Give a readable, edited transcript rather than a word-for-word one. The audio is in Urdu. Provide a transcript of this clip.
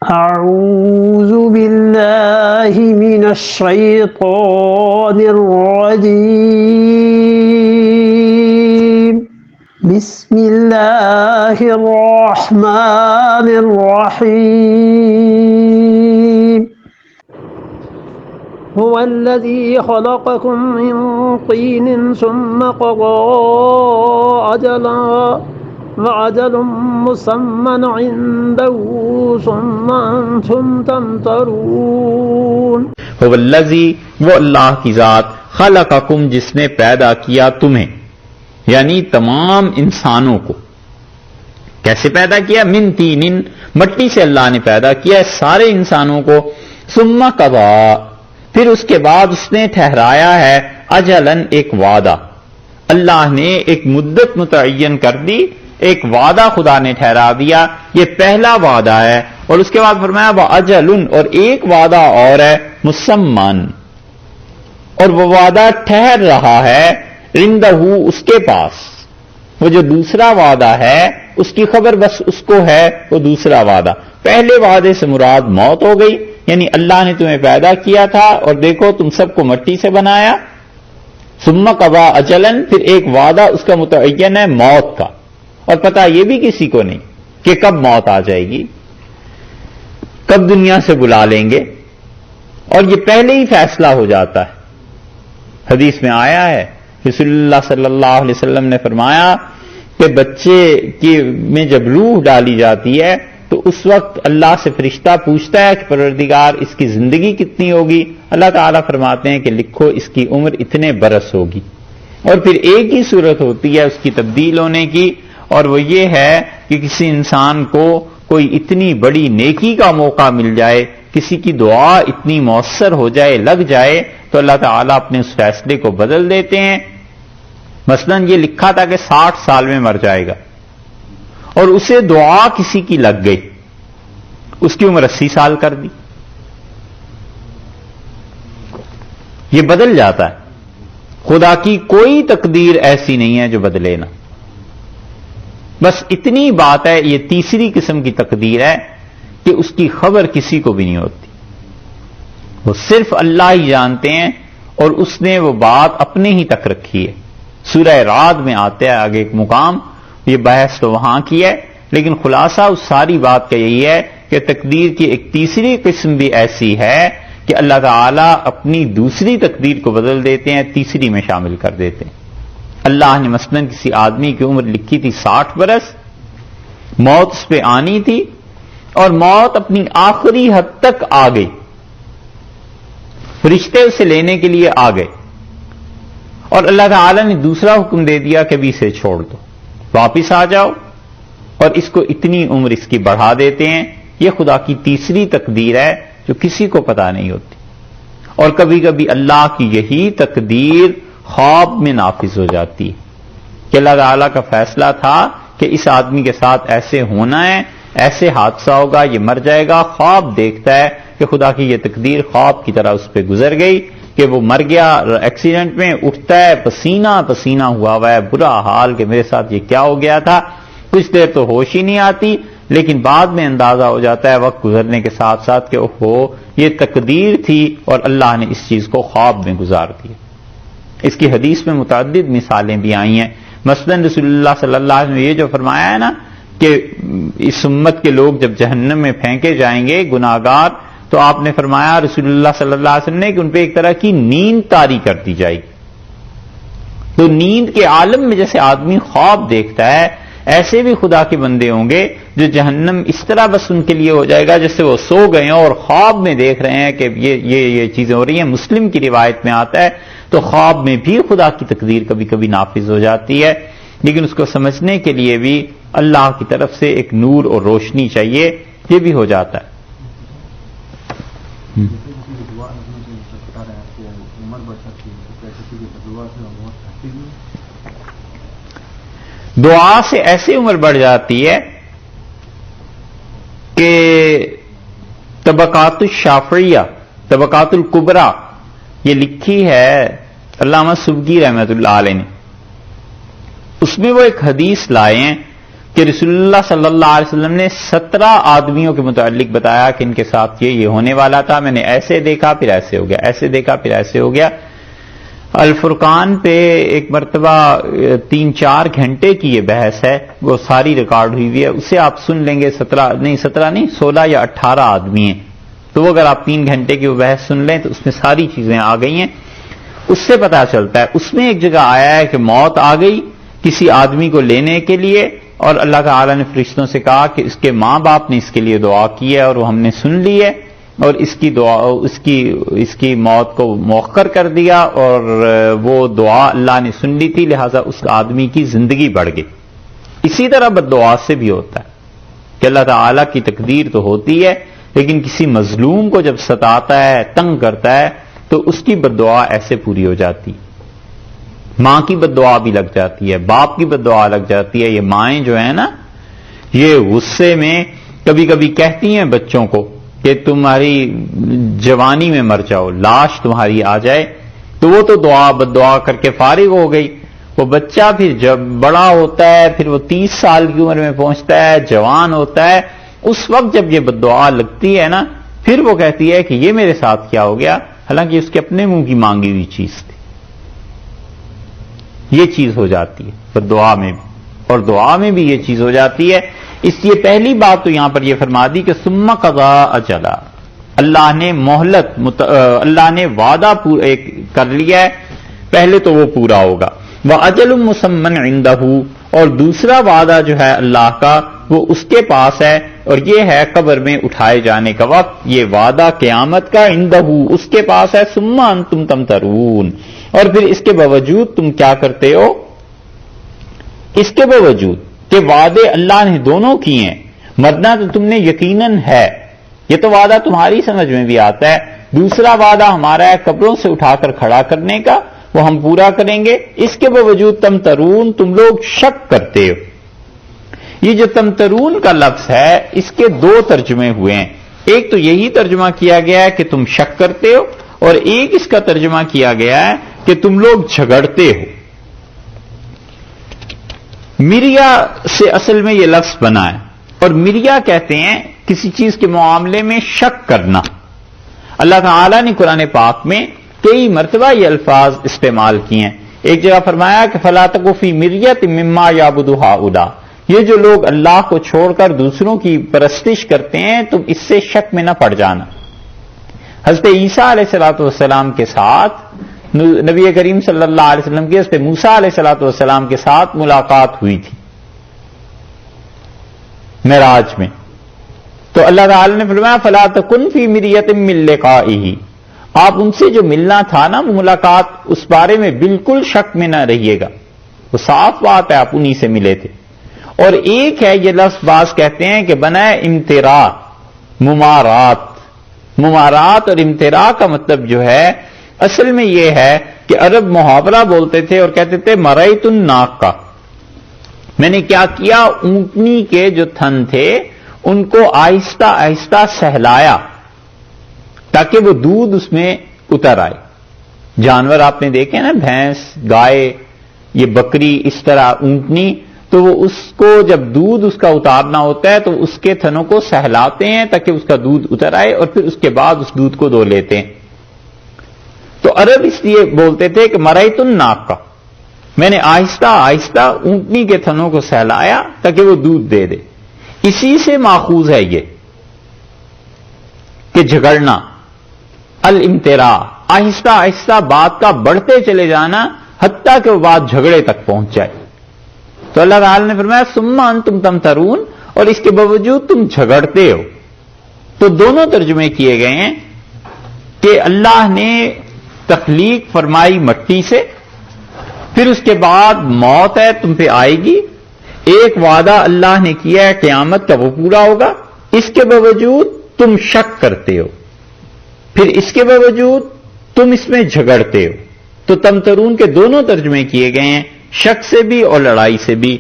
أعوذ بالله من الشيطان الرجيم بسم الله الرحمن الرحيم هو الذي خلقكم من طين ثم قضى أجلا وَأَجَلٌ مُّسَمًّى عِندَهُ ثُمَّ أَنتُمْ تَمْتَرُونَ هو الذی، وہ اللہ کی ذات، خلقکم، جس نے پیدا کیا تمہیں، یعنی تمام انسانوں کو۔ کیسے پیدا کیا؟ من طین، مٹی سے اللہ نے پیدا کیا سارے انسانوں کو۔ ثم قضا، پھر اس کے بعد اس نے ٹھہرایا ہے اجلاً، ایک وعدہ۔ اللہ نے ایک مدت متعین کر دی، ایک وعدہ خدا نے ٹھہرا دیا، یہ پہلا وعدہ ہے۔ اور اس کے بعد فرمایا وَأَجَلٌ، اور ایک وعدہ اور ہے مُسَمًّى، اور وہ وعدہ ٹھہر رہا ہے عندہ، اس کے پاس۔ وہ جو دوسرا وعدہ ہے اس کی خبر بس اس کو ہے، وہ دوسرا وعدہ۔ پہلے وعدے سے مراد موت ہو گئی، یعنی اللہ نے تمہیں پیدا کیا تھا اور دیکھو تم سب کو مٹی سے بنایا۔ ثم قضا اجلاً، پھر ایک وعدہ اس کا متعین ہے موت کا، اور پتہ یہ بھی کسی کو نہیں کہ کب موت آ جائے گی، کب دنیا سے بلا لیں گے، اور یہ پہلے ہی فیصلہ ہو جاتا ہے۔ حدیث میں آیا ہے، رسول اللہ صلی اللہ علیہ وسلم نے فرمایا کہ بچے میں جب روح ڈالی جاتی ہے تو اس وقت اللہ سے فرشتہ پوچھتا ہے کہ پروردگار اس کی زندگی کتنی ہوگی؟ اللہ تعالیٰ فرماتے ہیں کہ لکھو اس کی عمر اتنے برس ہوگی، اور پھر ایک ہی صورت ہوتی ہے اس کی تبدیل ہونے کی، اور وہ یہ ہے کہ کسی انسان کو کوئی اتنی بڑی نیکی کا موقع مل جائے، کسی کی دعا اتنی مؤثر ہو جائے، لگ جائے، تو اللہ تعالیٰ اپنے اس فیصلے کو بدل دیتے ہیں۔ مثلا یہ لکھا تھا کہ 60 سال میں مر جائے گا، اور اسے دعا کسی کی لگ گئی، اس کی عمر 80 سال کر دی۔ یہ بدل جاتا ہے، خدا کی کوئی تقدیر ایسی نہیں ہے جو بدلے نہ۔ بس اتنی بات ہے، یہ تیسری قسم کی تقدیر ہے کہ اس کی خبر کسی کو بھی نہیں ہوتی، وہ صرف اللہ ہی جانتے ہیں، اور اس نے وہ بات اپنے ہی تک رکھی ہے۔ سورہ رعد میں آتا ہے آگے ایک مقام، یہ بحث تو وہاں کی ہے، لیکن خلاصہ اس ساری بات کا یہی ہے کہ تقدیر کی ایک تیسری قسم بھی ایسی ہے کہ اللہ تعالیٰ اپنی دوسری تقدیر کو بدل دیتے ہیں، تیسری میں شامل کر دیتے ہیں۔ اللہ نے مثلاً کسی آدمی کی عمر لکھی تھی 60 برس، موت اس پہ آنی تھی، اور موت اپنی آخری حد تک آ گئی، فرشتے اسے لینے کے لیے آ گئے، اور اللہ تعالیٰ نے دوسرا حکم دے دیا کہ بھی اسے چھوڑ دو، واپس آ جاؤ، اور اس کو اتنی عمر اس کی بڑھا دیتے ہیں۔ یہ خدا کی تیسری تقدیر ہے جو کسی کو پتہ نہیں ہوتی، اور کبھی کبھی اللہ کی یہی تقدیر خواب میں نافذ ہو جاتی ہے کہ اللہ تعالیٰ کا فیصلہ تھا کہ اس آدمی کے ساتھ ایسے ہونا ہے، ایسے حادثہ ہوگا، یہ مر جائے گا، خواب دیکھتا ہے کہ خدا کی یہ تقدیر خواب کی طرح اس پہ گزر گئی کہ وہ مر گیا ایکسیڈنٹ میں، اٹھتا ہے پسینہ پسینہ ہوا ہے، برا حال کہ میرے ساتھ یہ کیا ہو گیا تھا۔ کچھ دیر تو ہوش ہی نہیں آتی، لیکن بعد میں اندازہ ہو جاتا ہے وقت گزرنے کے ساتھ ساتھ کہ اوہو یہ تقدیر تھی، اور اللہ نے اس چیز کو خواب میں گزار دیا۔ اس کی حدیث میں متعدد مثالیں بھی آئی ہیں، مثلا رسول اللہ صلی اللہ علیہ وسلم نے یہ جو فرمایا ہے نا کہ اس امت کے لوگ جب جہنم میں پھینکے جائیں گے گناہگار، تو آپ نے فرمایا رسول اللہ صلی اللہ علیہ وسلم نے کہ ان پہ ایک طرح کی نیند طاری کر دی جائے گی۔ تو نیند کے عالم میں جیسے آدمی خواب دیکھتا ہے، ایسے بھی خدا کے بندے ہوں گے جو جہنم اس طرح بس ان کے لیے ہو جائے گا جیسے وہ سو گئے ہوں اور خواب میں دیکھ رہے ہیں کہ یہ چیزیں ہو رہی ہیں۔ مسلم کی روایت میں آتا ہے تو خواب میں بھی خدا کی تقدیر کبھی کبھی نافذ ہو جاتی ہے، لیکن اس کو سمجھنے کے لیے بھی اللہ کی طرف سے ایک نور اور روشنی چاہیے، یہ بھی ہو جاتا ہے۔ دعا سے ایسی عمر بڑھ جاتی ہے کہ طبقات الشافعیہ، طبقات الکبریٰ یہ لکھی ہے علامہ سبکی رحمۃ اللہ علیہ نے، اس میں وہ ایک حدیث لائے ہیں کہ رسول اللہ صلی اللہ علیہ وسلم نے 17 آدمیوں کے متعلق بتایا کہ ان کے ساتھ یہ ہونے والا تھا، میں نے ایسے دیکھا پھر ایسے ہو گیا، ایسے دیکھا پھر ایسے ہو گیا۔ الفرقان پہ ایک مرتبہ 3-4 گھنٹے کی یہ بحث ہے، وہ ساری ریکارڈ ہوئی ہے، اسے آپ سن لیں گے۔ 16 یا 18 آدمی ہیں، تو وہ اگر آپ 3 گھنٹے کی وہ بحث سن لیں تو اس میں ساری چیزیں آ گئی ہیں، اس سے پتہ چلتا ہے۔ اس میں ایک جگہ آیا ہے کہ موت آ گئی کسی آدمی کو لینے کے لیے، اور اللہ تعالیٰ نے فرشتوں سے کہا کہ اس کے ماں باپ نے اس کے لیے دعا کی ہے اور وہ ہم نے سن لی ہے، اور اس کی موت کو مؤخر کر دیا، اور وہ دعا اللہ نے سن لی تھی، لہذا اس آدمی کی زندگی بڑھ گئی۔ اسی طرح بددعا سے بھی ہوتا ہے کہ اللہ تعالیٰ کی تقدیر تو ہوتی ہے، لیکن کسی مظلوم کو جب ستاتا ہے، تنگ کرتا ہے، تو اس کی بددعا ایسے پوری ہو جاتی۔ ماں کی بددعا بھی لگ جاتی ہے، باپ کی بددعا لگ جاتی ہے۔ یہ مائیں جو ہیں نا، یہ غصے میں کبھی کبھی کہتی ہیں بچوں کو کہ تمہاری جوانی میں مر جاؤ، لاش تمہاری آ جائے، تو وہ تو بددعا کر کے فارغ ہو گئی۔ وہ بچہ پھر جب بڑا ہوتا ہے، پھر وہ 30 سال کی عمر میں پہنچتا ہے، جوان ہوتا ہے، اس وقت جب یہ بددعا لگتی ہے نا، پھر وہ کہتی ہے کہ یہ میرے ساتھ کیا ہو گیا، حالانکہ اس کے اپنے منہ کی مانگی ہوئی چیز تھی۔ یہ چیز ہو جاتی ہے بددعا میں بھی، اور دعا میں بھی یہ چیز ہو جاتی ہے۔ اس لیے پہلی بات تو یہاں پر یہ فرما دی کہ ثم قضا اجلا، اللہ نے اللہ نے وعدہ کر لیا ہے، پہلے تو وہ پورا ہوگا۔ وَأَجَلٌ مُّسَمًّى عِندَهُ، اور دوسرا وعدہ جو ہے اللہ کا وہ اس کے پاس ہے، اور یہ ہے قبر میں اٹھائے جانے کا وقت، یہ وعدہ قیامت کا عندہ اس کے پاس ہے۔ ثم انتم تمترون، اور پھر اس کے باوجود تم کیا کرتے ہو؟ اس کے باوجود کہ وعدے اللہ نے دونوں کیے ہیں، مرنا تو تم نے یقیناً ہے، یہ تو وعدہ تمہاری سمجھ میں بھی آتا ہے۔ دوسرا وعدہ ہمارا ہے قبروں سے اٹھا کر کھڑا کرنے کا، وہ ہم پورا کریں گے۔ اس کے باوجود تمترون، تم لوگ شک کرتے ہو۔ یہ جو تمترون کا لفظ ہے، اس کے 2 ترجمے ہوئے ہیں۔ ایک تو یہی ترجمہ کیا گیا ہے کہ تم شک کرتے ہو، اور ایک اس کا ترجمہ کیا گیا ہے کہ تم لوگ جھگڑتے ہو۔ مریا سے اصل میں یہ لفظ بنا ہے، اور مریا کہتے ہیں کسی چیز کے معاملے میں شک کرنا۔ اللہ تعالیٰ نے قرآن پاک میں کئی مرتبہ یہ الفاظ استعمال کیے ہیں۔ ایک جگہ فرمایا کہ فَلَا تَكُ فِي مِرْيَةٍ مِّمَّا يَعْبُدُ هَؤُلَاءِ، یہ جو لوگ اللہ کو چھوڑ کر دوسروں کی پرستش کرتے ہیں، تم اس سے شک میں نہ پڑ جانا۔ حضرت عیسیٰ علیہ السلام کے ساتھ نبی کریم صلی اللہ علیہ وسلم کی حضرت موسیٰ علیہ السلام کے ساتھ ملاقات ہوئی تھی معراج میں، تو اللہ تعالی نے فرمایا فَلَا تَكُنْ فِي مِرْيَةٍ مِّن لِقَائِهِ، آپ ان سے جو ملنا تھا نا، وہ ملاقات، اس بارے میں بالکل شک میں نہ رہیے گا، وہ صاف بات ہے آپ انہی سے ملے تھے۔ اور ایک ہے یہ لفظ بعض کہتے ہیں کہ بنا امترا، ممارات اور امترا کا مطلب جو ہے اصل میں یہ ہے کہ عرب محاورہ بولتے تھے اور کہتے تھے مرائت الناق کا، میں نے کیا کیا، اونٹنی کے جو تھن تھے ان کو آہستہ آہستہ سہلایا تاکہ وہ دودھ اس میں اتر آئے۔ جانور آپ نے دیکھے نا، بھینس، گائے، یہ بکری، اس طرح اونٹنی، تو وہ اس کو جب دودھ اس کا اتارنا ہوتا ہے تو اس کے تھنوں کو سہلاتے ہیں تاکہ اس کا دودھ اتر آئے، اور پھر اس کے بعد اس دودھ کو دو لیتے ہیں۔ تو عرب اس لیے بولتے تھے کہ مرائت الناق کا، میں نے آہستہ آہستہ اونٹنی کے تھنوں کو سہلایا تاکہ وہ دودھ دے دے۔ اسی سے ماخوذ ہے یہ کہ جھگڑنا، الامترا، آہستہ آہستہ بات کا بڑھتے چلے جانا حتیٰ کہ وہ بات جھگڑے تک پہنچ جائے۔ تو اللہ تعالی نے فرمایا ثم انتم تمترون، اور اس کے باوجود تم جھگڑتے ہو۔ تو دونوں ترجمے کیے گئے ہیں کہ اللہ نے تخلیق فرمائی مٹی سے، پھر اس کے بعد موت ہے تم پہ آئے گی، ایک وعدہ اللہ نے کیا ہے قیامت کا وہ پورا ہوگا، اس کے باوجود تم شک کرتے ہو، پھر اس کے باوجود تم اس میں جھگڑتے ہو۔ تو تمترون کے دونوں ترجمے کیے گئے ہیں، شک سے بھی اور لڑائی سے بھی۔